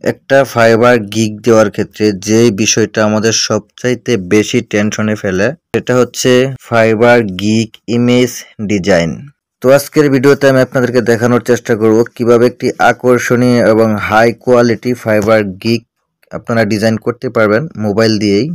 একটা fibre gig দেওয়ার ক্ষেত্রে যে বিষয়টা আমাদের সবচাইতে বেশি টেনশনে ফেলে সেটা হচ্ছে ফাইবার গিগ ইমেজ ডিজাইন। তো আজকের ভিডিওতে আমি আপনাদেরকে দেখানোর চেষ্টা করব কিভাবে একটি আকর্ষণীয় এবং হাই কোয়ালিটি ফাইবার গিগ আপনারা ডিজাইন করতে পারবেন মোবাইল দিয়েই।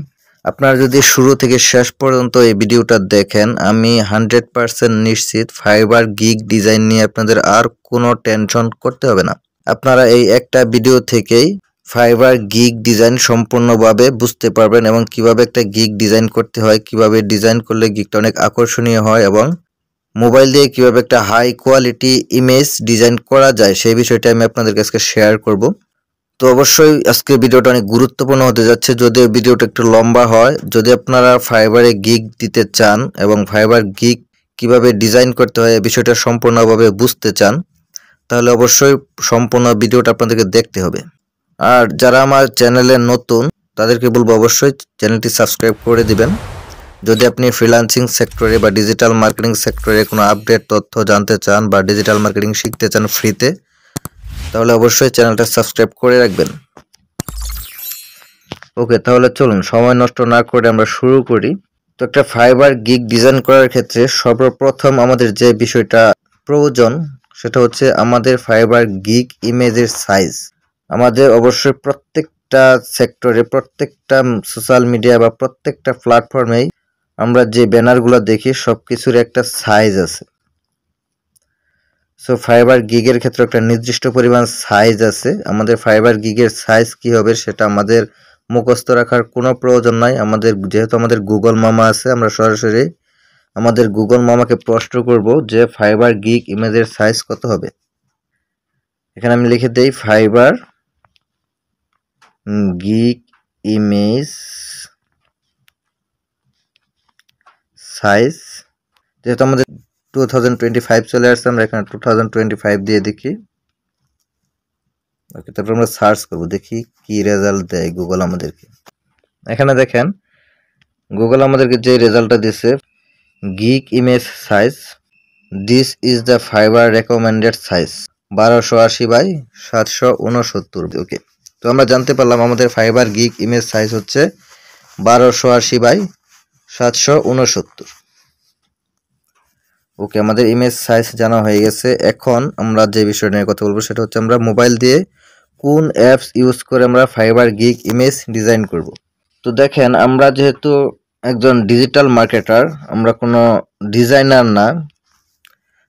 আপনারা যদি শুরু থেকে শেষ পর্যন্ত এই ভিডিওটা দেখেন, আমি 100% নিশ্চিত ফাইবার গিগ ডিজাইন নিয়ে আপনাদের আর কোনো টেনশন করতে হবে না। আপনারা এই একটা ভিডিও থেকেই ফাইবার গিগ ডিজাইন সম্পূর্ণভাবে বুঝতে পারবেন এবং কিভাবে একটা গিগ ডিজাইন করতে হয়, কিভাবে ডিজাইন করলে গিগটা অনেক আকর্ষণীয় হয় এবং মোবাইল দিয়ে কিভাবে একটা হাই কোয়ালিটি ইমেজ ডিজাইন করা যায় সেই বিষয়টা আমি আপনাদের কাছে শেয়ার করব। তো অবশ্যই আজকের ভিডিওটা অনেক গুরুত্বপূর্ণ হতে যাচ্ছে, যদিও ভিডিওটা একটু লম্বা হয়। যদি আপনারা ফাইবারে গিগ দিতে চান এবং ফাইবার গিগ কিভাবে ডিজাইন করতে হয় এই বিষয়টা সম্পূর্ণভাবে বুঝতে চান, তাহলে অবশ্যই সম্পূর্ণ ভিডিওটা আপনাদেরকে দেখতে হবে। আর যারা আমার চ্যানেলে নতুন তাদেরকে বলবো অবশ্যই চ্যানেলটি সাবস্ক্রাইব করে দিবেন। যদি আপনি ফ্রিল্যান্সিং সেক্টরে বা ডিজিটাল মার্কেটিং সেক্টরে কোনো আপডেট তথ্য জানতে চান বা ডিজিটাল মার্কেটিং শিখতে চান ফ্রিতে, তাহলে অবশ্যই চ্যানেলটা সাবস্ক্রাইব করে রাখবেন। ওকে, তাহলে চলুন সময় নষ্ট না করে আমরা শুরু করি। তো একটা ফাইবার গিগ ডিজাইন করার ক্ষেত্রে সর্বপ্রথম আমাদের যে বিষয়টা প্রয়োজন সেটা হচ্ছে আমাদের ফাইবার গিগ ইমেজের সাইজ। আমাদের অবশ্যই প্রত্যেকটা সেক্টরে, প্রত্যেকটা সোশ্যাল মিডিয়া বা প্রত্যেকটা প্ল্যাটফর্মেই আমরা যে ব্যানারগুলো দেখি সব কিছুর একটা সাইজ আছে। সো ফাইবার গিগের ক্ষেত্রে একটা নির্দিষ্ট পরিমাণ সাইজ আছে। আমাদের ফাইবার গিগের সাইজ কি হবে সেটা আমাদের মুখস্থ রাখার কোনো প্রয়োজন নাই। যেহেতু আমাদের গুগল মামা আছে, আমরা সরাসরি আমাদের গুগল মামাকে প্রশ্ন করব যে ফাইবার গিগ ইমেজের সাইজ কত হবে। এখানে আমি লিখে দেই ফাইবার গিগ ইমেজ সাইজ। যেহেতু আমাদের 2025 চলে আসছে, আমরা এখানে 2025 দিয়ে দেখি। ওকে, তারপর আমরা সার্চ করব, দেখি কি রেজাল্ট দেয় গুগল আমাদেরকে। এখানে দেখেন গুগল আমাদেরকে যে রেজাল্টটা দিছে, gig image size, this is the Fiverr recommended size 1280 by 769। Okay, তো আমরা জানতে পারলাম আমাদের ফাইবার গিগ ইমেজ সাইজ হচ্ছে 1280 বাই 769। ওকে, আমাদের ইমেজ সাইজ জানা হয়ে গেছে। এখন আমরা যে বিষয় নিয়ে কথা বলবো সেটা হচ্ছে আমরা মোবাইল দিয়ে কোন অ্যাপস ইউজ করে আমরা ফাইবার গিগ ইমেজ ডিজাইন করব। তো দেখেন, আমরা যেহেতু একজন ডিজিটাল মার্কেটার, আমরা কোনো ডিজাইনার না।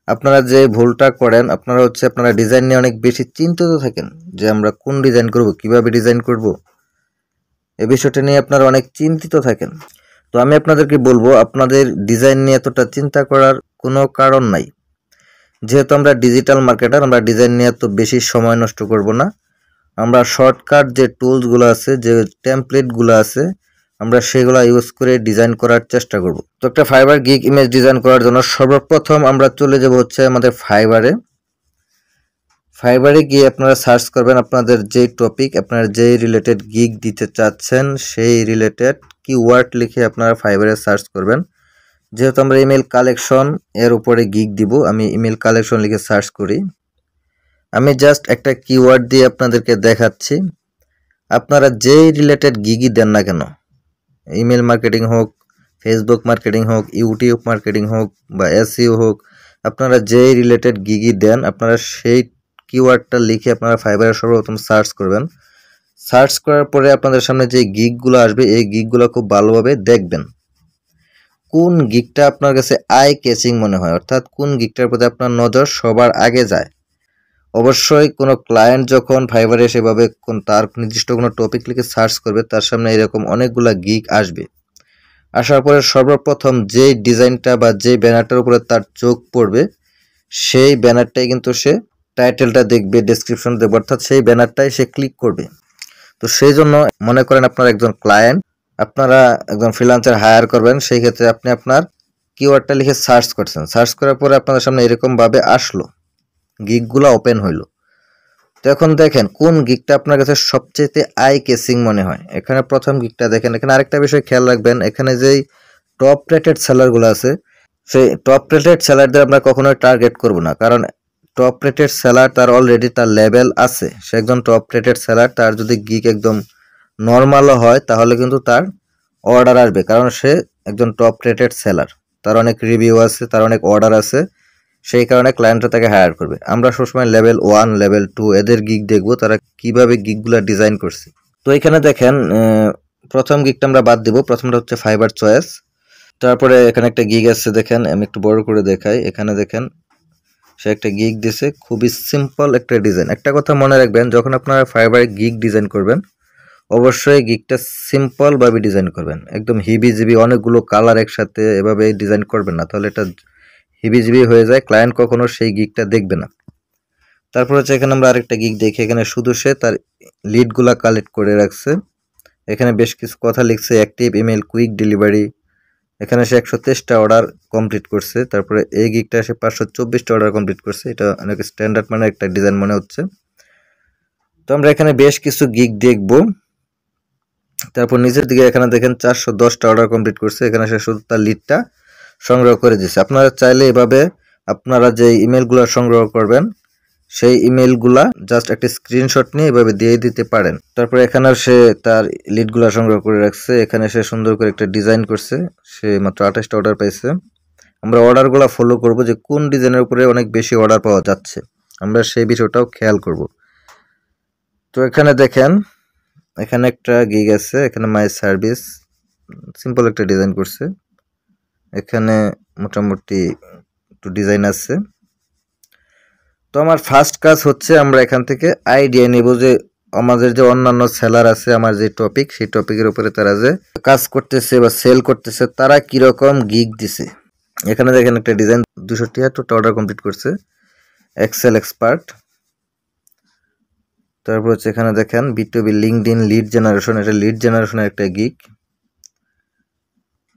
আপনারা যে ভুলটা করেন, আপনারা ডিজাইন নিয়ে অনেক বেশি চিন্তিত থাকেন যে আমরা কোন ডিজাইন করব, কিভাবে ডিজাইন করব, এই বিষয়টা নিয়ে আপনারা অনেক চিন্তিত থাকেন। তো আমি আপনাদেরকে বলবো আপনাদের ডিজাইন নিয়ে এতটা চিন্তা করার কোনো কারণ নাই। যেহেতু আমরা ডিজিটাল মার্কেটার, আমরা ডিজাইন নিয়ে এত বেশি সময় নষ্ট করব না। আমরা শর্টকাট যে টুলসগুলো আছে, যে টেমপ্লেটগুলো আছে, আমরা সেগুলো ইউজ করে ডিজাইন করার চেষ্টা করব। তো একটা ফাইবার গিগ ইমেজ ডিজাইন করার জন্য সর্বপ্রথম আমরা চলে যাব হচ্ছে আমাদের ফাইবারে গিয়ে আপনারা সার্চ করবেন আপনাদের যেই টপিক, আপনারা যেই রিলেটেড গিগ দিতে চাচ্ছেন সেই রিলেটেড কিওয়ার্ড লিখে আপনারা ফাইবারে সার্চ করবেন। যেহেতু আমরা ইমেল কালেকশন এর উপরে গিগ দিব, আমি ইমেল কালেকশন লিখে সার্চ করি। আমি জাস্ট একটা কিওয়ার্ড দিয়ে আপনাদেরকে দেখাচ্ছি। আপনারা যেই রিলেটেড গিগই দেন না কেন, ইমেল মার্কেটিং হোক, ফেসবুক মার্কেটিং হোক, ইউটিউব মার্কেটিং হোক বা এসইও হোক, আপনারা যেই রিলেটেড গিগই দেন, আপনারা সেই কিওয়ার্ডটা লিখে আপনারা ফাইবারে সর্বপ্রথম সার্চ করবেন। সার্চ করার পরে আপনাদের সামনে যে গিগগুলো আসবে এই গিগগুলো খুব ভালোভাবে দেখবেন। কোন গিগটা আপনার কাছে আই ক্যাচিং মনে হয়, অর্থাৎ কোন গিগটার প্রতি আপনার নজর সবার আগে যায়। অবশ্যই কোনো ক্লায়েন্ট যখন ফাইবারে সেভাবে তার নির্দিষ্ট কোনো টপিক লিখে সার্চ করবে, তার সামনে এরকম অনেকগুলা গিগ আসবে। আসার পরে সর্বপ্রথম যে ডিজাইনটা বা যে ব্যানারটার উপরে তার চোখ পড়বে সেই ব্যানারটাই কিন্তু সে টাইটেলটা দেখবে, ডেসক্রিপশন দেখবে, অর্থাৎ সেই ব্যানারটাই সে ক্লিক করবে। তো সেই জন্য মনে করেন আপনারা একজন ক্লায়েন্ট, আপনারা একজন ফ্রিল্যান্সার হায়ার করবেন, সেই ক্ষেত্রে আপনি আপনার কিওয়ার্ডটা লিখে সার্চ করছেন। সার্চ করার পরে আপনাদের সামনে এরকমভাবে আসলো, গিগগুলো ওপেন হইলো। তো এখন দেখেন কোন গিগটা আপনার কাছে সবচেয়ে আই কেসিং মনে হয়। এখানে প্রথম গিগটা দেখেন। এখানে আরেকটা বিষয় খেয়াল রাখবেন, এখানে যেই টপ রেটেড সেলারগুলো আছে সেই টপ রেটেড সেলারদের আমরা কখনোই টার্গেট করব না, কারণ টপ রেটেড সেলার, তার অলরেডি তার লেভেল আছে, সে একজন টপ রেটেড সেলার, তার যদি গিগ একদম নর্মালও হয় তাহলে কিন্তু তার অর্ডার আসবে, কারণ সে একজন টপ রেটেড সেলার, তার অনেক রিভিউ আছে, তার অনেক অর্ডার আছে, সেই কারণে ক্লায়েন্টরা তাকে হায়ার করবে। আমরা সবসময় লেভেল 1 লেভেল 2 এদের গিগ দেখবো, তারা কিভাবে গিগগুলো ডিজাইন করছে। তো এখানে দেখেন প্রথম গিগটা আমরা বাদ দিব, প্রথমটা হচ্ছে ফাইবার চয়েস। তারপরে এখানে একটা গিগ আছে, দেখেন আমি একটু বড় করে দেখাই, এখানে দেখেন সে একটা গিগ দিছে, খুবই সিম্পল একটা ডিজাইন। একটা কথা মনে রাখবেন, যখন আপনারা ফাইবারে গিগ ডিজাইন করবেন অবশ্যই গিগটা সিম্পল ভাবে ডিজাইন করবেন, একদম হিবিজিবি অনেকগুলো কালার একসাথে এভাবে ডিজাইন করবেন না, তাহলে এটা হিবিজিবি হয়ে যায়, ক্লায়েন্ট কখনো সেই গিগটা দেখবে না। তারপর হচ্ছে এখানে আমরা আরেকটা গিগ দেখি, এখানে শুধু সে তার লিডগুলা কালেক্ট করে রাখছে, এখানে বেশ কিছু কথা লিখছে, অ্যাক্টিভ ইমেল, কুইক ডেলিভারি, এখানে সে 123টা অর্ডার কমপ্লিট করছে। তারপরে এই গিগটা সে 524টা অর্ডার কমপ্লিট করছে, এটা অনেক স্ট্যান্ডার্ড মানে একটা ডিজাইন মনে হচ্ছে। তো আমরা এখানে বেশ কিছু গিগ দেখব। তারপর নিচের দিকে এখানে দেখেন 410টা অর্ডার কমপ্লিট করছে, এখানে সে শুধু তার লিডটা সংগ্রহ করে দিচ্ছে। আপনারা চাইলে এভাবে আপনারা যে ইমেলগুলো সংগ্রহ করবেন সেই ইমেলগুলা জাস্ট একটা স্ক্রিনশট নিয়ে এভাবে দিয়ে দিতে পারেন। তারপর এখানে সে তার লিডগুলা সংগ্রহ করে রাখছে, এখানে সে সুন্দর করে একটা ডিজাইন করছে, সে মাত্র 28টা অর্ডার পাইছে। আমরা অর্ডারগুলো ফলো করব যে কোন ডিজাইনের উপরে অনেক বেশি অর্ডার পাওয়া যাচ্ছে, আমরা সেই বিষয়টাও খেয়াল করব। তো এখানে দেখেন এখানে একটা গিগ আছে, এখানে মাই সার্ভিস, সিম্পল একটা ডিজাইন করছে, এখানে মোটামুটি একটু ডিজাইন আছে। তো আমার ফার্স্ট কাজ হচ্ছে আমরা এখান থেকে আইডিয়া নেব যে আমাদের যে অন্যান্য সেলার আছে, আমার যে টপিক সেই টপিকের উপরে তারা যে কাজ করতেছে বা সেল করতেছে তারা কিরকম গিগ দিছে। এখানে দেখেন একটা ডিজাইন 273টা অর্ডার কমপ্লিট করছে, এক্সেল এক্সপার্ট। তারপর হচ্ছে এখানে দেখেন B2B লিঙ্কডইন লিড জেনারেশন, এটা লিড জেনারেশনের একটা গিগ।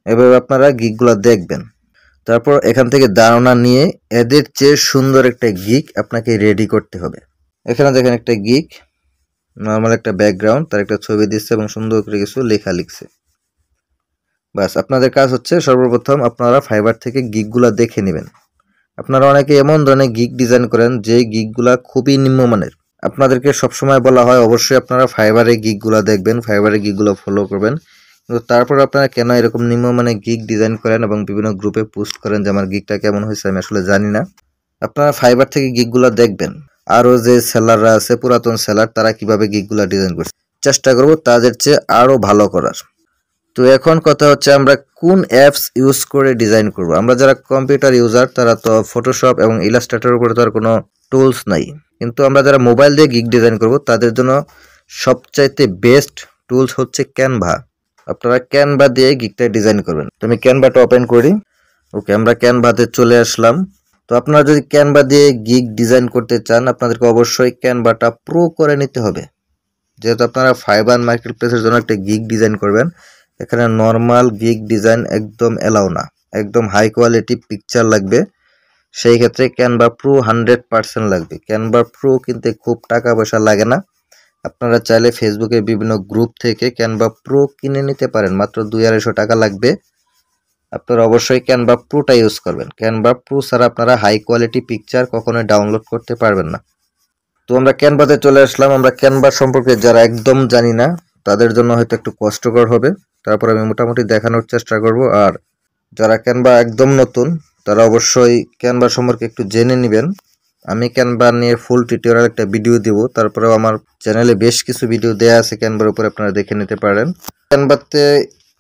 এভাবে আপনারা গিগগুলো দেখবেন, তারপর এখান থেকে ধারণা নিয়ে এদের চেয়ে সুন্দর একটা গিগ আপনাকে রেডি করতে হবে। এখানে দেখেন একটা গিগ, নর্মাল একটা ব্যাকগ্রাউন্ড, তার একটা ছবি দিচ্ছে এবং সুন্দর করে কিছু লেখা লিখছে। বাস, আপনাদের কাজ হচ্ছে সর্বপ্রথম আপনারা ফাইবার থেকে গিগগুলা দেখে নেবেন। আপনারা অনেকে এমন ধরনের গিগ ডিজাইন করেন যে গিগগুলা খুবই নিম্নমানের, আপনাদেরকে সবসময় বলা হয় অবশ্যই আপনারা ফাইবারে গিগগুলা দেখবেন, ফাইবারে গিগগুলো ফলো করবেন, কিন্তু তারপর আপনারা কেন এরকম নিম্নমানের গিগ ডিজাইন করেন এবং বিভিন্ন গ্রুপে পোস্ট করেন যে আমার গিগটা কেমন হয়েছে, আমি আসলে জানি না। আপনারা ফাইবার থেকে গিগগুলা দেখবেন, আরও যে সেলাররা আছে পুরাতন সেলার তারা কিভাবে গিগগুলা ডিজাইন করছে, চেষ্টা করব তাদের চেয়ে আরও ভালো করার। তো এখন কথা হচ্ছে আমরা কোন অ্যাপস ইউজ করে ডিজাইন করব। আমরা যারা কম্পিউটার ইউজার তারা তো ফটোশপ এবং ইলাস্ট্রেটরের উপরে তো আর কোনো টুলস নাই, কিন্তু আমরা যারা মোবাইল দিয়ে গিগ ডিজাইন করব তাদের জন্য সবচাইতে বেস্ট টুলস হচ্ছে ক্যানভা। আপনারা ক্যানভা দিয়ে গিগটা ডিজাইন করবেন। তো আমি ক্যানভাটা ওপেন করি। ওকে, আমরা ক্যানভাতে চলে আসলাম। তো আপনারা যদি ক্যানভা দিয়ে গিগ ডিজাইন করতে চান আপনাদেরকে অবশ্যই ক্যানভাটা প্রো করে নিতে হবে, যেহেতু আপনারা ফাইবার মার্কেট প্লেসের জন্য একটা গিগ ডিজাইন করবেন। এখানে নর্মাল গিগ ডিজাইন একদম এলাও না, একদম হাই কোয়ালিটি পিকচার লাগবে, সেই ক্ষেত্রে ক্যানভা প্রো 100% লাগবে। ক্যানভা প্রো কিনতে খুব টাকা পয়সা লাগে না, আপনারা চাইলে ফেসবুকে বিভিন্ন গ্রুপ থেকে ক্যানভা প্রো কিনে নিতে পারেন, মাত্র 200-250 টাকা লাগবে। আপনারা অবশ্যই ক্যানভা প্রোটা ইউজ করবেন, ক্যানভা প্রো ছাড়া আপনারা হাই কোয়ালিটি পিকচার কখনোই ডাউনলোড করতে পারবেন না। তো আমরা ক্যানভাতে চলে আসলাম। আমরা ক্যানভা সম্পর্কে যারা একদম জানি না তাদের জন্য হয়তো একটু কষ্টকর হবে, তারপর আমি মোটামুটি দেখানোর চেষ্টা করব। আর যারা ক্যানভা একদম নতুন তারা অবশ্যই ক্যানভা সম্পর্কে একটু জেনে নেবেন। আমি ক্যানভা নিয়ে ফুল টিউটোরিয়াল একটা ভিডিও দিব, তারপরেও আমার চ্যানেলে বেশ কিছু ভিডিও দেয়া আছে ক্যানভার উপরে, আপনারা দেখে নিতে পারেন। ক্যানভাতে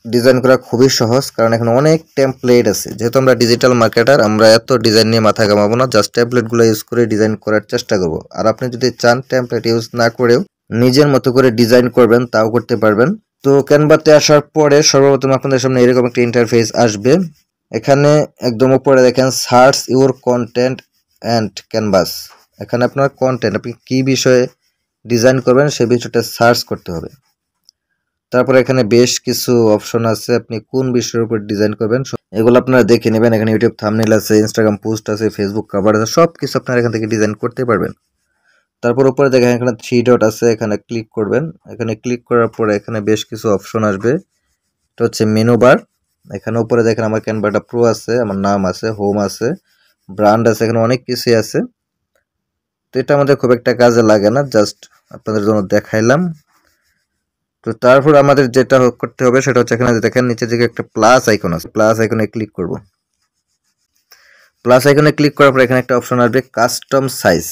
ডিজাইন করা খুবই সহজ, কারণ এখানে অনেক টেমপ্লেট আছে। যেহেতু আমরা ডিজিটাল মার্কেটার, আমরা এত ডিজাইন নিয়ে মাথা ঘামাবো না, জাস্ট টেমপ্লেটগুলো ইউজ করে ডিজাইন করার চেষ্টা করব। আর আপনি যদি চান টেমপ্লেট ইউজ না করেও নিজের মতো করে ডিজাইন করবেন তাও করতে পারবেন। তো ক্যানভাতে আসার পরে সর্বপ্রথম আপনাদের সামনে এরকম একটা ইন্টারফেস আসবে। এখানে একদম উপরে দেখেন search your content and canvas. এখানে আপনার কন্টেন্ট, আপনি কি বিষয়ে ডিজাইন করবেন সেই বিষয়টা সার্চ করতে হবে। তারপর এখানে বেশ কিছু অপশন আছে, আপনি কোন বিষয়ের উপর ডিজাইন করবেন এগুলো আপনারা দেখে নেবেন। এখানে ইউটিউব থাম্বনেল আছে, ইনস্টাগ্রাম পোস্ট আছে, ফেসবুক কভার আছে, সব কিছু আপনারা এখান থেকে ডিজাইন করতে পারবেন। তারপর উপরে দেখেন এখানে 3 ডট আছে, এখানে ক্লিক করবেন। এখানে ক্লিক করার পরে এখানে বেশ কিছু অপশন আসবে, এটা হচ্ছে মেনু বার। এখানে উপরে দেখেন আমার ক্যানভাটা প্রো আছে, আমার নাম আছে, হোম আছে, ব্র্যান্ড আছে, এখানে অনেক কিছু আছে। তো এটা আমাদের খুব একটা কাজে লাগে না, জাস্ট আপনাদের জন্য দেখাইলাম। তো তারপর আমাদের যেটা করতে হবে সেটা হচ্ছে এখানে দেখেন নিচের দিকে একটা প্লাস আইকন আছে, প্লাস আইকনে ক্লিক করব। প্লাস আইকনে ক্লিক করার পর এখানে একটা অপশন আসবে কাস্টম সাইজ,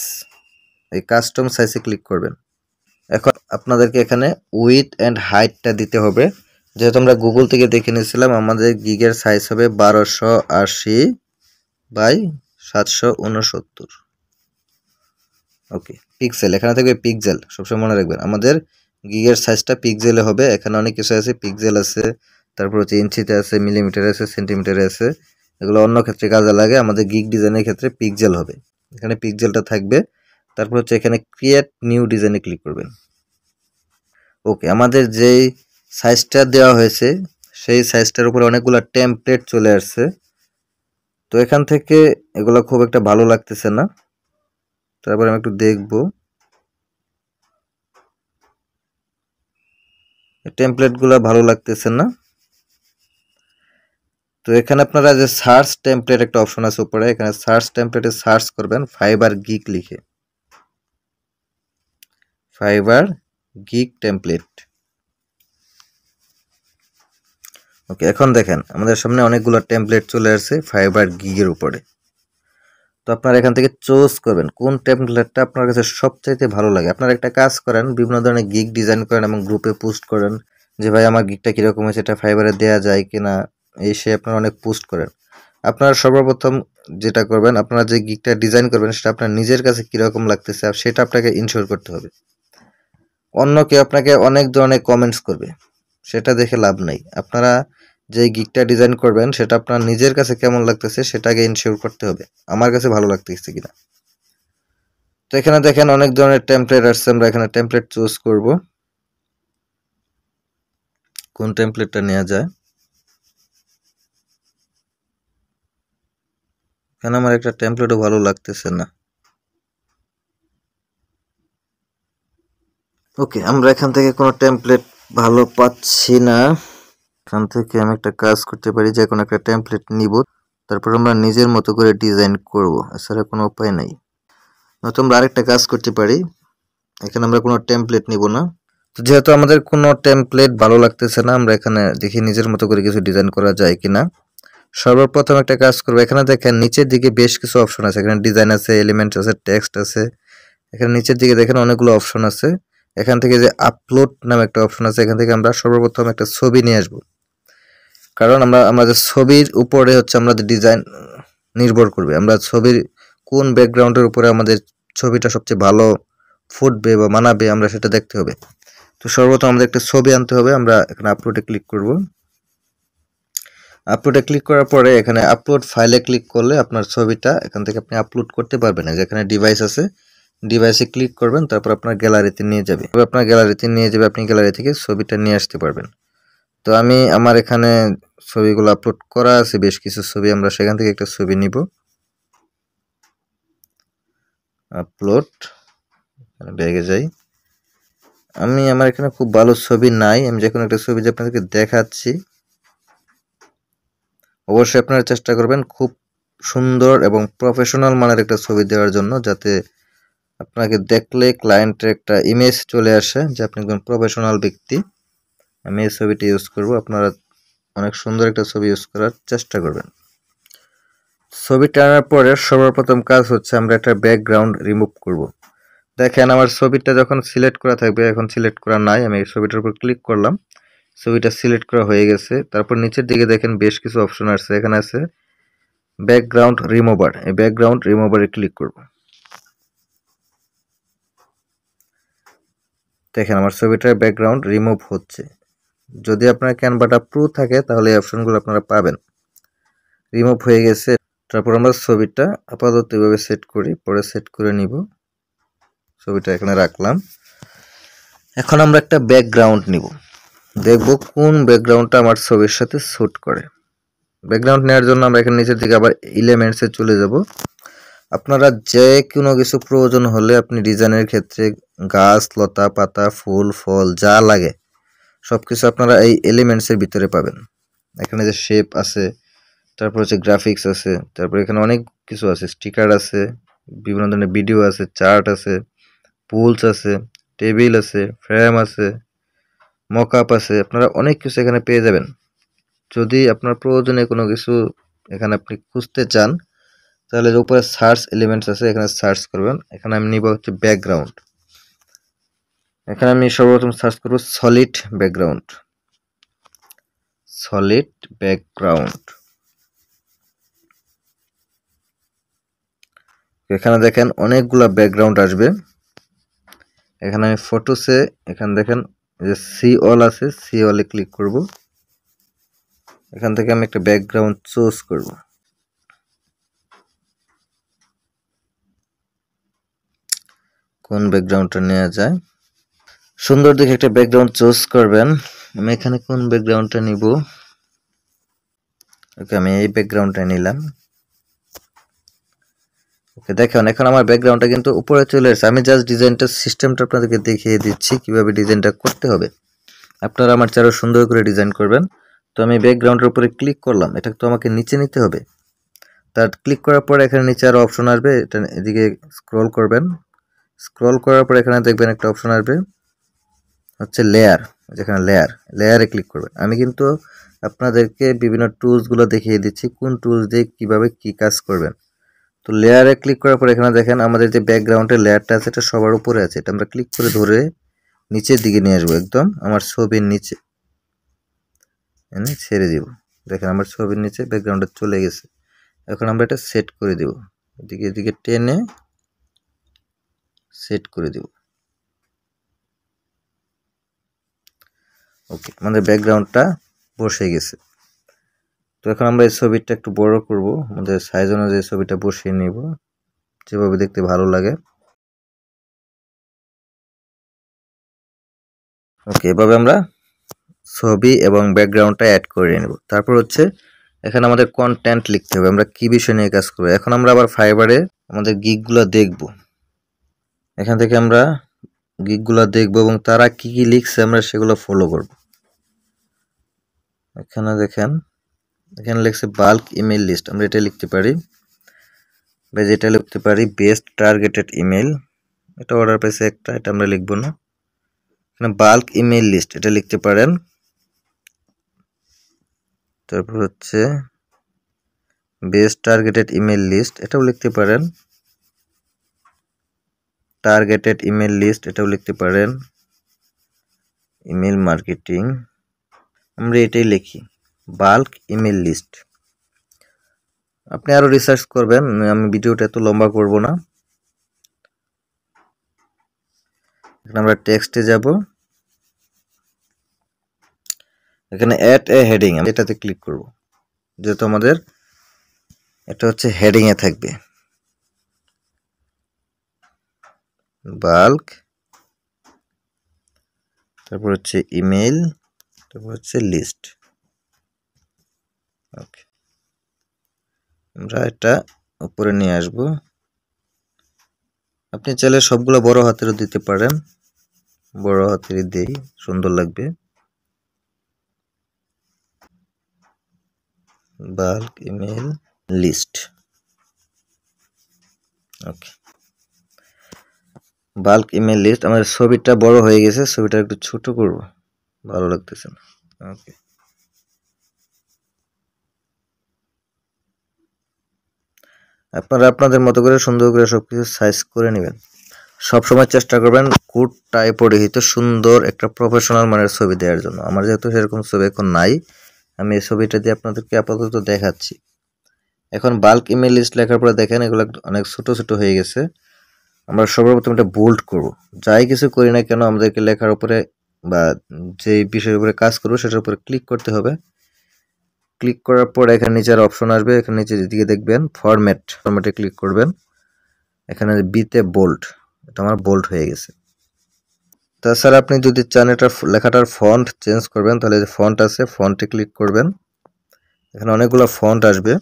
এই কাস্টম সাইজে ক্লিক করবেন। এখন আপনাদেরকে এখানে উইথ অ্যান্ড হাইটটা দিতে হবে। যেহেতু আমরা গুগল থেকে দেখে নিয়েছিলাম আমাদের গিগের সাইজ হবে 1280 বাই 769। ওকে, পিক্সেল এখানে থাকবে পিক্সেল, সবসময় মনে রাখবেন আমাদের গিগের সাইজটা পিক্সেলে হবে। এখানে অনেক কিছু আছে, পিক্সেল আছে, তারপর হচ্ছে ইঞ্চিতে আছে, মিলিমিটার আছে, সেন্টিমিটারে আছে, এগুলো অন্য ক্ষেত্রে কাজে লাগে। আমাদের গিগ ডিজাইনের ক্ষেত্রে পিক্সেল হবে, এখানে পিক্সেলটা থাকবে। তারপর হচ্ছে এখানে ক্রিয়েট নিউ ডিজাইনে ক্লিক করবেন। ওকে, আমাদের যেই সাইজটা দেওয়া হয়েছে সেই সাইজটার উপরে অনেকগুলো টেমপ্লেট চলে আসছে। তো এখান থেকে এগুলো খুব একটা ভালো লাগতেছে না, তারপর আমি একটু দেখব। টেমপ্লেটগুলো ভালো লাগতেছে না। তো এখানে আপনারা যে সার্চ টেমপ্লেট একটা অপশন আছে উপরে, এখানে সার্চ টেমপ্লেটে সার্চ করবেন ফাইবার গিগ লিখে, ফাইবার গিগ টেমপ্লেট। ওকে, এখন দেখেন আমাদের সামনে অনেকগুলো টেমপ্লেট চলে আসছে ফাইবার গিগের উপরে। তো আপনারা এখান থেকে চুজ করবেন কোন টেমপ্লেটটা আপনার কাছে সবচাইতে ভালো লাগে। আপনারা একটা কাজ করেন, বিভিন্ন ধরনের গিগ ডিজাইন করেন এবং গ্রুপে পোস্ট করেন যে ভাই আমার গিগটা কীরকম হয়েছে, এটা ফাইবারে দেওয়া যায় কিনা, এই সে আপনারা অনেক পোস্ট করেন। আপনারা সর্বপ্রথম যেটা করবেন, আপনারা যে গিগটা ডিজাইন করবেন সেটা আপনার নিজের কাছে কীরকম লাগতেছে আর সেটা আপনাকে ইনশিওর করতে হবে। অন্য কেউ আপনাকে অনেক ধরনের কমেন্টস করবে, সেটা দেখে লাভ নেই। আপনারা যে গিগটা ডিজাইন করবেন সেটা আপনার নিজের কাছে কেমন লাগতেছে সেটাকে ইনশিওর করতে হবে আমার কাছে ভালো লাগতেছে কিনা। তো এখানে দেখেন অনেক ধরনের টেমপ্লেট আসছে, আমরা এখানে টেমপ্লেট চুজ করব, কোন টেমপ্লেটটা নেওয়া যায়। এখানে আমার একটা টেমপ্লেটও ভালো লাগতেছে না। ওকে, আমরা এখান থেকে কোনো টেমপ্লেট ভালো পাচ্ছি না। এখান থেকে আমি একটা কাজ করতে পারি, যে কোনো একটা টেমপ্লেট নিব, তারপর আমরা নিজের মতো করে ডিজাইন করব, এছাড়া কোনো উপায় নাই। নয়তো আমরা আরেকটা কাজ করতে পারি, এখানে আমরা কোনো টেমপ্লেট নিব না। তো যেহেতু আমাদের কোনো টেমপ্লেট ভালো লাগতেছে না, আমরা এখানে দেখি নিজের মতো করে কিছু ডিজাইন করা যায় কিনা। সর্বপ্রথম একটা কাজ করবো, এখানে দেখেন নিচের দিকে বেশ কিছু অপশন আছে, এখানে ডিজাইন আছে, এলিমেন্ট আছে, টেক্সট আছে। এখানে নিচের দিকে দেখেন অনেকগুলো অপশন আছে। এখান থেকে যে আপলোড নামে একটা অপশন আছে, এখান থেকে আমরা সর্বপ্রথম একটা ছবি নিয়ে আসবো। কারণ আমরা যে ছবির উপরে হচ্ছে আমাদের ডিজাইন নির্ভর করবে, আমরা ছবির কোন ব্যাকগ্রাউন্ডের উপরে আমাদের ছবিটা সবচেয়ে ভালো ফুটবে বা মানাবে আমরা সেটা দেখতে হবে। তো সর্বপ্রথম আমাদের একটা ছবি আনতে হবে, আমরা এখানে আপলোডে ক্লিক করব। আপলোডে ক্লিক করার পরে এখানে আপলোড ফাইলে ক্লিক করলে আপনার ছবিটা এখান থেকে আপনি আপলোড করতে পারবেন। যেখানে ডিভাইস আছে, ডিভাইসে ক্লিক করবেন, তারপর আপনার গ্যালারিতে নিয়ে যাবে, আপনার গ্যালারিতে নিয়ে যাবে, আপনি গ্যালারি থেকে ছবিটা নিয়ে আসতে পারবেন। তো আমি আমার এখানে ছবিগুলো আপলোড করা আছে, বেশ কিছু ছবি, আমরা সেখান থেকে একটা ছবি নিব। আপলোড, ব্যাগে যাই, আমি আমার এখানে খুব ভালো ছবি নাই, আমি যে কোনো একটা ছবি যে আপনাদেরকে দেখাচ্ছি। অবশ্যই আপনারা চেষ্টা করবেন খুব সুন্দর এবং প্রফেশনাল মানের একটা ছবি দেওয়ার জন্য, যাতে আপনাকে দেখলে ক্লায়েন্টের একটা ইমেজ চলে আসে যে আপনি একজন প্রফেশনাল ব্যক্তি। আমি এই ছবিটি ইউজ করব, আপনারা অনেক সুন্দর একটা ছবি ইউজ করার চেষ্টা করবেন। ছবি টানার পরে সর্বপ্রথম কাজ হচ্ছে আমরা একটা ব্যাকগ্রাউন্ড রিমুভ করব। দেখেন আমার ছবিটা যখন সিলেক্ট করা থাকবে, এখন সিলেক্ট করা নাই, আমি এই ছবিটার উপর ক্লিক করলাম, ছবিটা সিলেক্ট করা হয়ে গেছে। তারপর নিচের দিকে দেখেন বেশ কিছু অপশন আছে, এখানে আছে ব্যাকগ্রাউন্ড রিমুভার, এই ব্যাকগ্রাউন্ড রিমুভারে ক্লিক করব। দেখেন আমার ছবিটার ব্যাকগ্রাউন্ড রিমুভ হচ্ছে। যদি আপনার ক্যানভাটা প্রো থাকে তাহলে এই অপশনগুলো আপনারা পাবেন। রিমুভ হয়ে গেছে। তারপর আমরা ছবিটা আপাতত এভাবে সেট করি, পরে সেট করে নিব। ছবিটা এখানে রাখলাম। এখন আমরা একটা ব্যাকগ্রাউন্ড নিব, দেখব কোন ব্যাকগ্রাউন্ডটা আমার ছবির সাথে স্যুট করে। ব্যাকগ্রাউন্ড নেওয়ার জন্য আমরা এখানে নিচের দিকে আবার এলিমেন্টসে চলে যাব। আপনারা যে কোনো কিছু প্রয়োজন হলে আপনি ডিজাইনের ক্ষেত্রে গাছ, লতা, পাতা, ফুল, ফল যা লাগে সবকিছু আপনারা এই এলিমেন্টসের ভিতরে পাবেন। এখানে যে শেপ আছে, তারপর হচ্ছে গ্রাফিক্স আছে, তারপর এখানে অনেক কিছু আছে, স্টিকার আছে, বিভিন্ন ধরনের ভিডিও আছে, চার্ট আছে, পুলস আছে, টেবিল আছে, ফ্রেম আছে, মকআপ আছে, আপনারা অনেক কিছু এখানে পেয়ে যাবেন। যদি আপনার প্রয়োজনে কোনো কিছু এখানে আপনি খুঁজতে চান তাহলে উপরে সার্চ এলিমেন্টস আছে, এখানে সার্চ করবেন। এখানে আমি নিব হচ্ছে ব্যাকগ্রাউন্ড। এখানে আমি সর্বপ্রথম সার্চ করব সলিড ব্যাকগ্রাউন্ড। সলিড ব্যাকগ্রাউন্ড, এখানে দেখেন অনেকগুলা ব্যাকগ্রাউন্ড আসবে। এখানে আমি ফটোসে এখানে দেখেন যে সি অল আছে, সি অলে ক্লিক করব। এখান থেকে আমি একটা ব্যাকগ্রাউন্ড চুজ করব। কোন ব্যাকগ্রাউন্ডটা নেওয়া যায়, সুন্দর দেখে একটা ব্যাকগ্রাউন্ড চুজ করবেন। আমি এখানে কোন ব্যাকগ্রাউন্ডটা নিব, ওকে আমি এই ব্যাকগ্রাউন্ডটা নিলাম। ওকে দেখেন এখন আমার ব্যাকগ্রাউন্ডটা কিন্তু উপরে চলে এসেছে। আমি জাস্ট ডিজাইনটা সিস্টেমটা আপনাদেরকে দেখিয়ে দিচ্ছি কিভাবে ডিজাইনটা করতে হবে। আপনারা আমার চেয়ে আরো সুন্দর করে ডিজাইন করবেন। তো আমি ব্যাকগ্রাউন্ডের উপরে ক্লিক করলাম, এটা তো আমাকে নিচে নিতে হবে। তার ক্লিক করার পর এখানে নিচে আরো অপশন আসবে, এটা এদিকে স্ক্রল করবেন। স্ক্রল করার পর এখানে দেখবেন একটা অপশন আসবে হচ্ছে লেয়ার, যেখানে লেয়ারে ক্লিক করবেন। আমি কিন্তু আপনাদেরকে বিভিন্ন টুলসগুলো দেখিয়ে দিচ্ছি কোন টুলস দিয়ে কিভাবে কি কাজ করবেন। তো লেয়ারে ক্লিক করার পর এখানে দেখেন আমাদের যে ব্যাকগ্রাউন্ডের লেয়ারটা আছে এটা সবার উপরে আছে, এটা আমরা ক্লিক করে ধরে নিচের দিকে নিয়ে আসবো, একদম আমার ছবির নিচে এনে ছেড়ে দিব। দেখেন আমার ছবির নিচে ব্যাকগ্রাউন্ডটা চলে গেছে। এখন আমরা এটা সেট করে দেব, এদিকে এদিকে টেনে সেট করে দেব। ওকে, আমাদের ব্যাকগ্রাউন্ডটা বসে গেছে। তো এখন আমরা এই ছবিটা একটু বড় করব, আমাদের সাইজ অনুযায়ী ছবিটা বসিয়ে নিব যেভাবে দেখতে ভালো লাগে। ওকে, এভাবে আমরা ছবি এবং ব্যাকগ্রাউন্ডটা অ্যাড করে নেব। তারপর হচ্ছে এখানে আমাদের কন্টেন্ট লিখতে হবে, আমরা কি বিষয় নিয়ে কাজ করব। এখন আমরা আবার ফাইবারে আমাদের গিগগুলো দেখব, এখান থেকে আমরা গিগগুলো দেখব এবং তারা কি কি লিখছে আমরা সেগুলো ফলো করব। এখানে দেখেন এখানে লিখছে বাল্ক ইমেল লিস্ট, আমরা এটা লিখতে পারি বা যেটা লিখতে পারি বেস্ট টার্গেটেড ইমেল, এটা অর্ডার পেয়েছে একটা, এটা আমরা লিখব না। এখানে বাল্ক ইমেল লিস্ট এটা লিখতে পারেন। তারপর হচ্ছে বেস্ট টার্গেটেড ইমেল লিস্ট এটাও লিখতে পারেন। টার্গেটেড ইমেল লিস্ট এটাও লিখতে পারেন। ইমেল মার্কেটিং, আমরা এটাই লিখি বাল্ক ইমেল লিস্ট। আপনি আরো রিসার্চ করবেন, আমি ভিডিওটা এত লম্বা করব না। এখানে আমরা টেক্সটে যাব, এখানে অ্যাড এ হেডিং এটাতে ক্লিক করব, যেহেতু আমাদের এটা হচ্ছে হেডিং এ থাকবে বাল্ক, তারপর হচ্ছে ইমেল, তারপর হচ্ছে লিস্ট। ওকে, আমরা এটা উপরে নিয়ে আসব। আপনি চাইলে সবগুলো বড় হাতেরও দিতে পারেন, বড় হাতেরই দেই, সুন্দর লাগবে। Bulk email list. Okay, bulk email list. আমাদের ছবিটা বড় হয়ে গেছে, ছবিটা একটু ছোট করব, ভালো লাগতেছে না। ওকে, আপনারা আপনাদের মতো করে সুন্দর করে সবকিছু সাইজ করে নেবেন। সবসময় চেষ্টা করবেন কোট টাই পরিহিত সুন্দর একটা প্রফেশনাল মানের ছবি দেওয়ার জন্য। আমার যেহেতু সেরকম ছবি এখন নাই, আমি এই ছবিটা দিয়ে আপনাদেরকে আপাতত দেখাচ্ছি। এখন বাল্ক ইমেল লিস্ট লেখার পরে দেখেন এগুলো অনেক ছোট ছোট হয়ে গেছে। আমরা সর্বপ্রথম এটা বোল্ড করব। যাই কিছু করি না কেন আমাদেরকে লেখার উপরে বা যে বিষয়ের উপরে কাজ করবো সেটার উপরে ক্লিক করতে হবে। ক্লিক করার পর এখানে নিচের অপশন আসবে, এখানে নিচে দিকে দেখবেন ফরম্যাটে ক্লিক করবেন। এখানে বিতে বোল্ড, এটা আমার বোল্ড হয়ে গেছে। তাছাড়া আপনি যদি চান এটা লেখাটার ফন্ট চেঞ্জ করবেন তাহলে যে ফন্ট আছে ফন্টে ক্লিক করবেন, এখানে অনেকগুলো ফন্ট আসবে।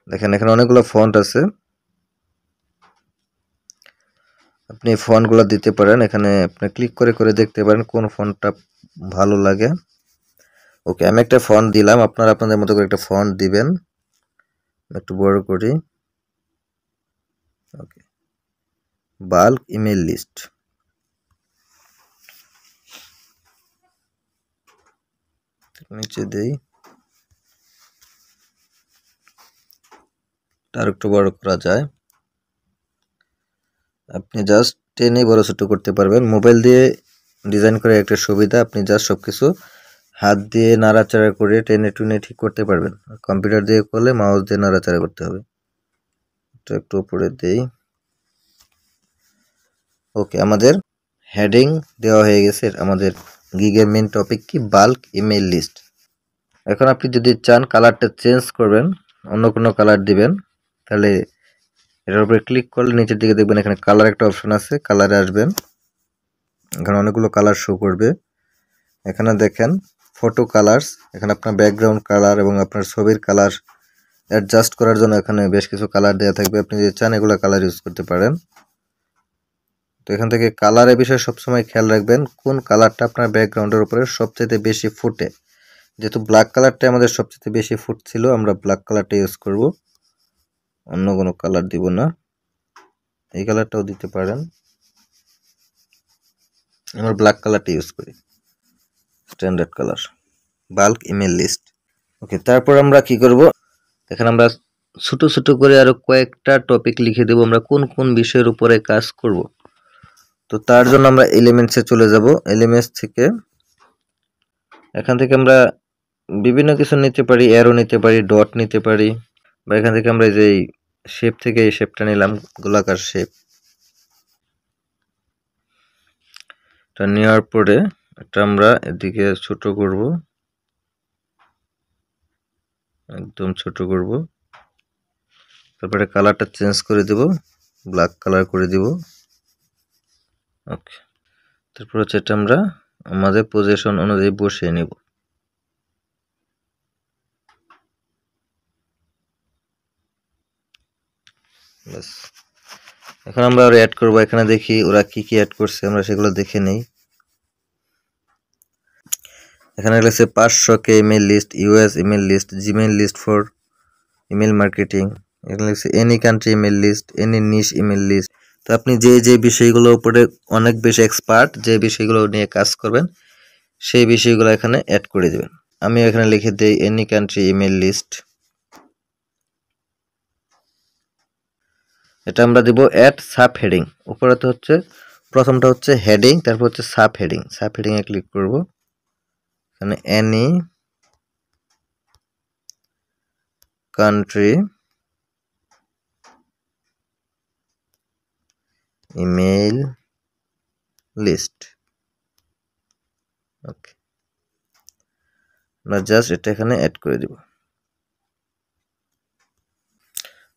দেখেন এখানে অনেকগুলো ফন্ট আছে, আপনি ফন্টগুলো দিতে পারেন। এখানে আপনি ক্লিক করে করে দেখতে পারেন কোন ফন্টটা ভালো লাগে। ওকে, আমি একটা ফন্ট দিলাম, আপনারা আপনাদের মতো করে একটা ফন্ট দিবেন। একটু বড় করি। ওকে, বাল্ক ইমেল লিস্ট। নিচে দেই, আর একটু বড় করা যায়। আপনি জাস্ট টেনে বড় ছোট করতে পারবেন। মোবাইল দিয়ে ডিজাইন করে একটা সুবিধা, আপনি জাস্ট সবকিছু হাত দিয়ে নাড়াচাড়া করে টেনে টুনে ঠিক করতে পারবেন। কম্পিউটার দিয়ে করলে মাউস দিয়ে নাড়াচাড়া করতে হবে। এটা একটু উপরে দেই। ওকে, আমাদের হেডিং দেওয়া হয়ে গেছে। আমাদের গিগের মেন টপিক কি? Bulk email list. এখন আপনি যদি চান কালারটা চেঞ্জ করবেন, অন্য কোনো কালার দিবেন, তাহলে এটার উপরে ক্লিক করলে নিচের দিকে দেখবেন এখানে কালার একটা অপশন আছে, কালারে আসবেন। এখানে অনেকগুলো কালার শো করবে। এখানে দেখেন ফটো কালার্স, এখানে আপনার ব্যাকগ্রাউন্ড কালার এবং আপনার ছবির কালার অ্যাডজাস্ট করার জন্য এখানে বেশ কিছু কালার দেওয়া থাকবে। আপনি যদি চান এগুলো কালার ইউজ করতে পারেন। তো এখান থেকে কালারের বিষয়ে সবসময় খেয়াল রাখবেন কোন কালারটা আপনার ব্যাকগ্রাউন্ডের উপরে সবচেয়ে বেশি ফুটে। যেহেতু ব্ল্যাক কালারটা আমাদের সবচেয়ে বেশি ফুটছিল, আমরা ব্ল্যাক কালারটা ইউজ করব, অন্য কোনো কালার দিব না। এই কালারটাও দিতে পারেন, আমরা ব্ল্যাক কালারটা ইউজ করি, standard colour, bulk email list. Okay, তারপর আমরা কি করব, এখানে আমরা ছোট ছোট করে আরো কয়েকটা টপিক লিখে দেব আমরা কোন কোন বিষয়ের উপরে কাজ করব। তো তার জন্য আমরা এলিমেন্টসে চলে যাব। এলিমেন্টস থেকে এখান থেকে আমরা বিভিন্ন কিছু নিতে পারি, অ্যারো নিতে পারি, ডট নিতে পারি, বা এখান থেকে আমরা যে শেপ থেকে এই শেপটা নিলাম, গোলাকার শেপ। এটা নেওয়ার পরে এটা আমরা এদিকে ছোট করব, একদম ছোট করব। তারপরে কালারটা চেঞ্জ করে দেব, ব্ল্যাক কালার করে দিব। ওকে, তারপর হচ্ছে এটা আমরা আমাদের পজিশন অনুযায়ী বসিয়ে নেব। ব্যাস, এখন আমরা আর অ্যাড করব। এখানে দেখি ওরা কি কি অ্যাড করছে, আমরা সেগুলো দেখে নেই। এখানে লেখছে 500K email list, US email list, Gmail list for email marketing. এখানে লেখছে any country email list, any niche email list. তো আপনি যে যে বিষয়গুলোর উপরে অনেক বেশি এক্সপার্ট, যে বিষয়গুলো নিয়ে কাজ করবেন, সেই বিষয়গুলো এখানে অ্যাড করে দেবেন। আমি এখানে লিখে দিই এনি কান্ট্রি ইমেল লিস্ট। এটা আমরা দিব অ্যাড সাব হেডিং। উপরে তো হচ্ছে প্রথমটা হচ্ছে হেডিং, তারপর হচ্ছে সাব হেডিং। সাব হেডিং এ ক্লিক করব। এখানে এনি কান্ট্রি ইমেল লিস্ট। ওকে, আমরা জাস্ট এটা এখানে অ্যাড করে দিব।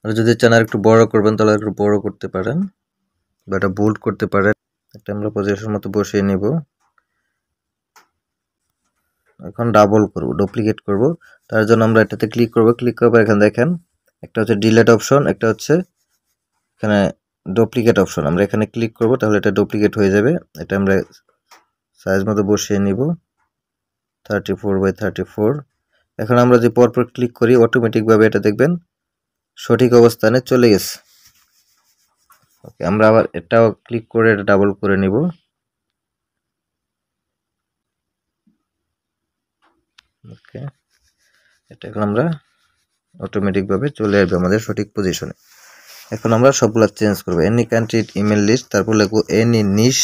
আর যদি চান আর একটু বড় করবেন তাহলে একটু বড় করতে পারেন, বা এটা বোল্ড করতে পারেন। এটা আমরা পজিশন মতো বসিয়ে নিব। এখন ডাবল করব, ডুপ্লিকেট করব। তার জন্য আমরা এটাতে ক্লিক করব। ক্লিক করার এখানে দেখেন একটা হচ্ছে ডিলিট অপশন, একটা হচ্ছে এখানে ডুপ্লিকেট অপশন। আমরা এখানে ক্লিক করব, তাহলে এটা ডুপ্লিকেট হয়ে যাবে। এটা আমরা সাইজ মতো বসিয়ে নিব, 34x34। এখন আমরা যে পরপর ক্লিক করি অটোমেটিকভাবে এটা দেখবেন সঠিক অবস্থানে চলে গেছে। ওকে, আমরা আবার এটাও ক্লিক করে এটা ডাবল করে নিব। ওকে, এটা এখন আমরা অটোমেটিকভাবে চলে আসবে আমাদের সঠিক পজিশনে। এখন আমরা সবগুলো চেঞ্জ করব। এনি কান্ট্রি ইমেল লিস্ট, তারপর লিখবো এনি নিশ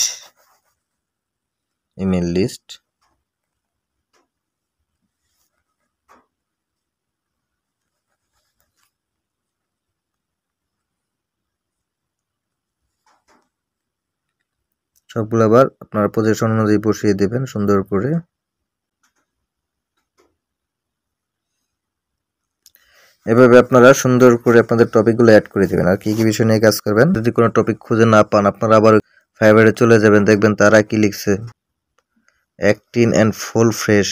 ইমেল লিস্ট। সবগুলো আবার আপনার পজিশন অনুযায়ী বসিয়ে দেবেন সুন্দর করে। এভাবে আপনারা সুন্দর করে আপনাদের টপিকগুলো অ্যাড করে দেবেন। আর কি কি বিষয় নিয়ে কাজ করবেন, যদি কোনো টপিক খুঁজে না পান আপনারা আবার ফাইবারে চলে যাবেন, দেখবেন তারা কি লিখছে, অ্যাক্টিন অ্যান্ড ফুল ফ্রেশ।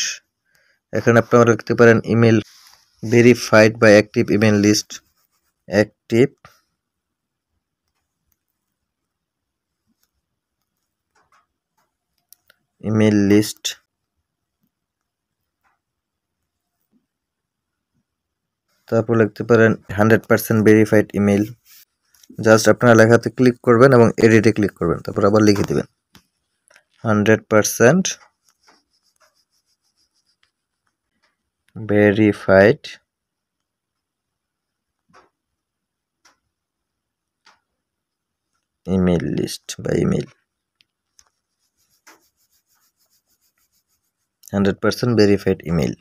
এখানে আপনারা লিখতে পারেন ইমেল ভেরিফাইড বা active email list, active email list. তারপর লিখতে পারেন 100% ভেরিফাইড ইমেল। জাস্ট আপনারা লেখাতে ক্লিক করবেন এবং এডিটে ক্লিক করবেন, তারপর আবার লিখে দিবেন 100% ভেরিফাইড ইমেল লিস্ট বা ইমেল, 100% ভেরিফাইড ইমেল।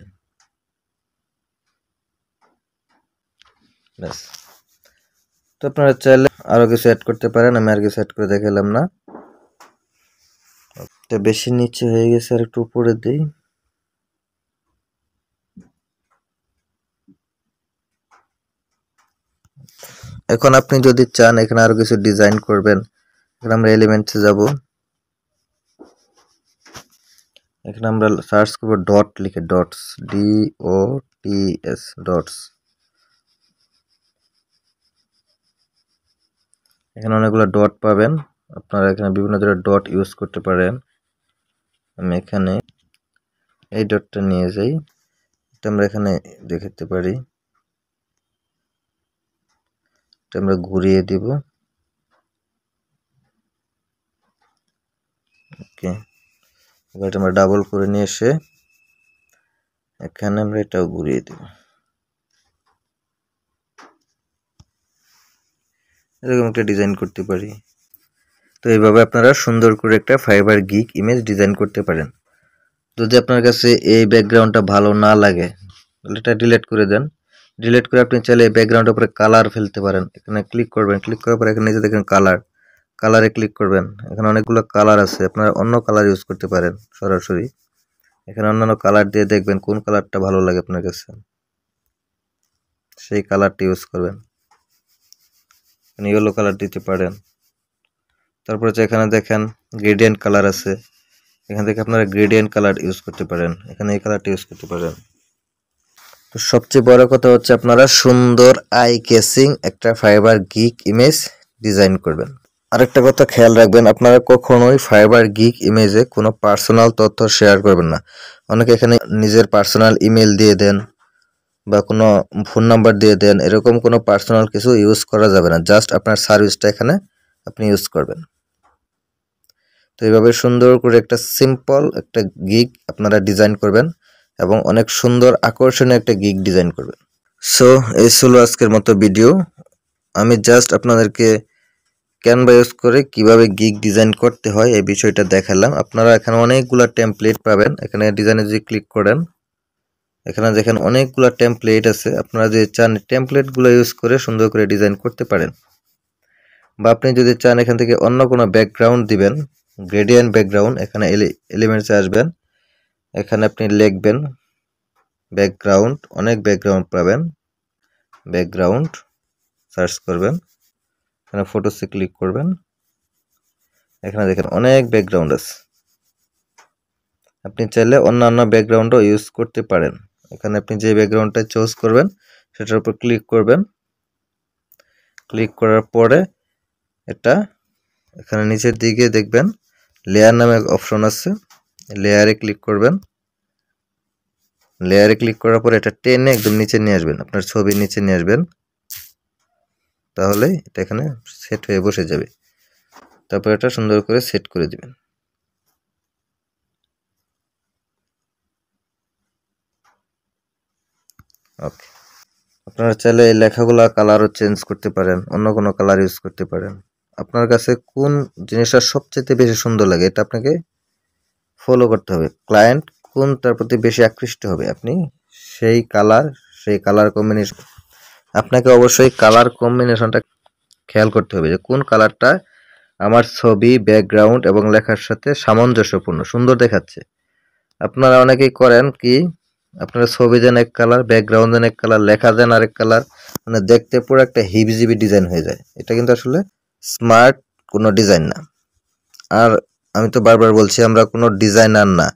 ব্যাস। তো আপনারা চাইলে আরো কিছু অ্যাড করতে পারেন, আমি আর কিছু অ্যাড করে দেখালাম না। এটা বেশি নিচে হয়ে গেছে, আর একটু উপরে দিই। এখন আপনি যদি চান এখানে আরো কিছু ডিজাইন করবেন, এখানে আমরা এলিমেন্টসে যাব, এখানে আমরা সার্চ করব ডট লিখে, ডটস, DOTS, ডটস। এখানে অনেকগুলো ডট পাবেন, আপনারা এখানে বিভিন্ন ধরনের ডট ইউজ করতে পারেন। আমি এখানে এই ডটটা নিয়ে যাই, এটা আমরা এখানে দেখাতে পারি, এটা আমরা ঘুরিয়ে দিব। ওকে, এবার এটা আমরা ডাবল করে নিয়ে এসে এখানে আমরা এটাও ঘুরিয়ে দিব। এরকম একটা ডিজাইন করতে পারি। তো এইভাবে আপনারা সুন্দর করে একটা ফাইবার গিগ ইমেজ ডিজাইন করতে পারেন। যদি আপনার কাছে এই ব্যাকগ্রাউন্ডটা ভালো না লাগে তাহলে এটা ডিলিট করে দেন। ডিলিট করে আপনি চাইলে এই ব্যাকগ্রাউন্ডের উপরে কালার ফেলতে পারেন। এখানে ক্লিক করবেন, ক্লিক করার পর এখানে নিচে দেখেন কালার, কালারে ক্লিক করবেন। এখানে অনেকগুলো কালার আছে, আপনারা অন্য কালার ইউজ করতে পারেন সরাসরি। এখানে অন্যান্য কালার দিয়ে দেখবেন কোন কালারটা ভালো লাগে আপনার কাছে, সেই কালারটা ইউজ করবেন। ইয়েলো কালার দিতে পারেন। তারপরে এখানে দেখেন গ্রেডিয়েন্ট কালার আছে, এখান থেকে আপনারা গ্রেডিয়েন্ট কালার ইউজ করতে পারেন, এখানে এই কালারটা ইউজ করতে পারেন। তো সবচেয়ে বড় কথা হচ্ছে আপনারা সুন্দর আই কেসিং একটা ফাইবার গিগ ইমেজ ডিজাইন করবেন। আরেকটা কথা খেয়াল রাখবেন, আপনারা কখনোই ফাইবার গিগ ইমেজে কোনো পার্সোনাল তথ্য শেয়ার করবেন না। অনেকে এখানে নিজের পার্সোনাল ইমেল দিয়ে দেন বা কোনো ফোন নাম্বার দিয়ে দেন, এরকম কোনো পার্সোনাল কিছু ইউজ করা যাবে না। জাস্ট আপনার সার্ভিসটা এখানে আপনি ইউজ করবেন। তো এইভাবে সুন্দর করে একটা সিম্পল একটা গিগ আপনারা ডিজাইন করবেন এবং অনেক সুন্দর আকর্ষণীয় একটা গিগ ডিজাইন করবেন। সো এই ছিল আজকের মতো ভিডিও। আমি জাস্ট আপনাদেরকে ক্যানভা ইউজ করে কিভাবে গিগ ডিজাইন করতে হয় এই বিষয়টা দেখালাম। আপনারা এখানে অনেকগুলো টেমপ্লেট পাবেন, এখানে ডিজাইনে যদি ক্লিক করেন এখানে দেখেন অনেকগুলো টেমপ্লেট আছে। আপনারা যদি চান টেমপ্লেটগুলো ইউজ করে সুন্দর করে ডিজাইন করতে পারেন, বা আপনি যদি চান এখান থেকে অন্য কোনো ব্যাকগ্রাউন্ড দিবেন, গ্রেডিয়েন্ট ব্যাকগ্রাউন্ড, এখানে এলিমেন্টসে আসবেন, এখানে আপনি লিখবেন ব্যাকগ্রাউন্ড, অনেক ব্যাকগ্রাউন্ড পাবেন, ব্যাকগ্রাউন্ড সার্চ করবেন, এখানে ফটোসে ক্লিক করবেন, এখানে দেখেন অনেক ব্যাকগ্রাউন্ড আছে। আপনি চাইলে অন্যান্য ব্যাকগ্রাউন্ডও ইউজ করতে পারেন। এখানে আপনি যে ব্যাকগ্রাউন্ডটা চুজ করবেন সেটার উপর ক্লিক করবেন, ক্লিক করার পরে এটা এখানে নিচের দিকে দেখবেন লেয়ার নামে অপশন আছে, লেয়ারে ক্লিক করবেন। লেয়ারে ক্লিক করার পরে এটা টেনে একদম নিচে নিয়ে আসবেন, আপনার ছবির নিচে নিয়ে আসবেন, তাহলে এটা এখানে সেট হয়ে বসে যাবে। তারপর এটা সুন্দর করে সেট করে দিবেন। ওকে, আপনারা চাইলে এই লেখাগুলা কালারও চেঞ্জ করতে পারেন, অন্য কোনো কালার ইউজ করতে পারেন। আপনার কাছে কোন জিনিসটা সবচেয়ে বেশি সুন্দর লাগে এটা আপনাকে ফলো করতে হবে। ক্লায়েন্ট কোনটার প্রতি বেশি আকৃষ্ট হবে, আপনি সেই কালার কম্বিনেশন, আপনাকে অবশ্যই কালার কম্বিনেশনটা খেয়াল করতে হবে যে কোন কালারটা আমার ছবি, ব্যাকগ্রাউন্ড এবং লেখার সাথে সামঞ্জস্যপূর্ণ, সুন্দর দেখাচ্ছে। আপনারা অনেকেই করেন কি, আপনারা ছবি দেন এক কালার, ব্যাকগ্রাউন্ড দেন এক কালার, লেখা দেন আরেক কালার, মানে দেখতে পুরো একটা হিবিজিবি ডিজাইন হয়ে যায়। এটা কিন্তু আসলে স্মার্ট কোনো ডিজাইন না। আর আমি তো বারবার বলছি আমরা কোনো ডিজাইনার না,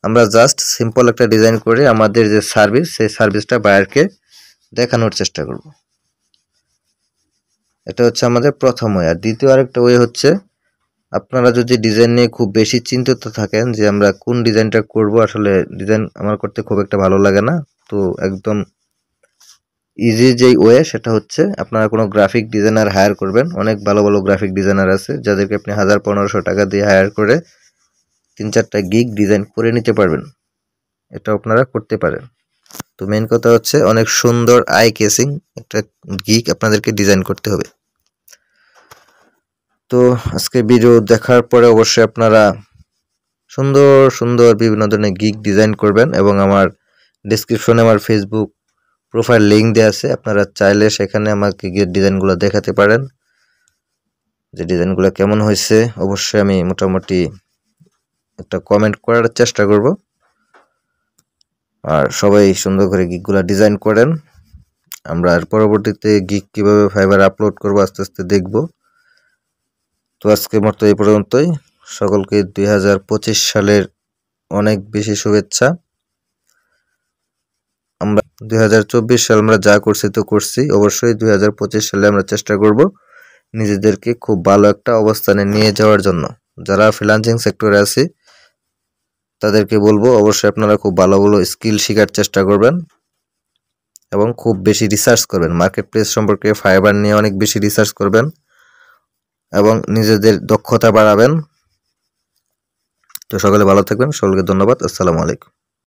আমরা জাস্ট সিম্পল একটা ডিজাইন করে আমাদের যে সার্ভিস সেই সার্ভিসটা বায়ারকে দেখানোর চেষ্টা করব। এটা হচ্ছে আমাদের প্রথম ওয়ে। আর দ্বিতীয় আরেকটা ওয়ে হচ্ছে, আপনারা যদি ডিজাইন নিয়ে খুব বেশি চিন্তিত থাকেন যে আমরা কোন ডিজাইনটা করব, আসলে ডিজাইন আমার করতে খুব একটা ভালো লাগে না, তো একদম ইজি যেই ওয়ে সেটা হচ্ছে আপনারা কোনো গ্রাফিক ডিজাইনার হায়ার করবেন। অনেক ভালো ভালো গ্রাফিক ডিজাইনার আছে যাদেরকে আপনি 1000-1500 টাকা দিয়ে হায়ার করে 3-4টা গিগ ডিজাইন করে নিতে পারবেন। এটা আপনারা করতে পারেন। তো মেইন কথা হচ্ছে অনেক সুন্দর আই কেসিং একটা গিগ আপনাদেরকে ডিজাইন করতে হবে। তো আজকে ভিডিও দেখার পরে অবশ্যই আপনারা সুন্দর সুন্দর বিভিন্ন ধরনের গিগ ডিজাইন করবেন এবং আমার ডেসক্রিপশনে আমার ফেসবুক প্রোফাইল লিঙ্ক দেওয়া আছে, আপনারা চাইলে সেখানে আমাকে গিয়ে ডিজাইনগুলো দেখাতে পারেন যে ডিজাইনগুলো কেমন হয়েছে। অবশ্যই আমি মোটামুটি একটা কমেন্ট করার চেষ্টা করব। আর সবাই সুন্দর করে গিগগুলো ডিজাইন করেন। আমরা আর পরবর্তীতে গিগ কিভাবে ফাইবার আপলোড করব আস্তে আস্তে দেখব। তো আজকের মতো এই পর্যন্তই। সকলকে 2025 সালের অনেক বেশি শুভেচ্ছা। আমরা 2024 সাল আমরা যা করছি তো করছি, অবশ্যই 2025 সালে আমরা চেষ্টা করব নিজেদেরকে খুব ভালো একটা অবস্থানে নিয়ে যাওয়ার জন্য। যারা ফ্রিল্যান্সিং সেক্টরে আছে তাদেরকে বলবো অবশ্যই আপনারা খুব ভালো ভালো স্কিল শেখার চেষ্টা করবেন এবং খুব বেশি রিসার্চ করবেন। মার্কেট প্লেস সম্পর্কে ফাইবার নিয়ে অনেক বেশি রিসার্চ করবেন এবং নিজেদের দক্ষতা বাড়াবেন। তো সকলে ভালো থাকবেন, সকলকে ধন্যবাদ। আসসালামু আলাইকুম।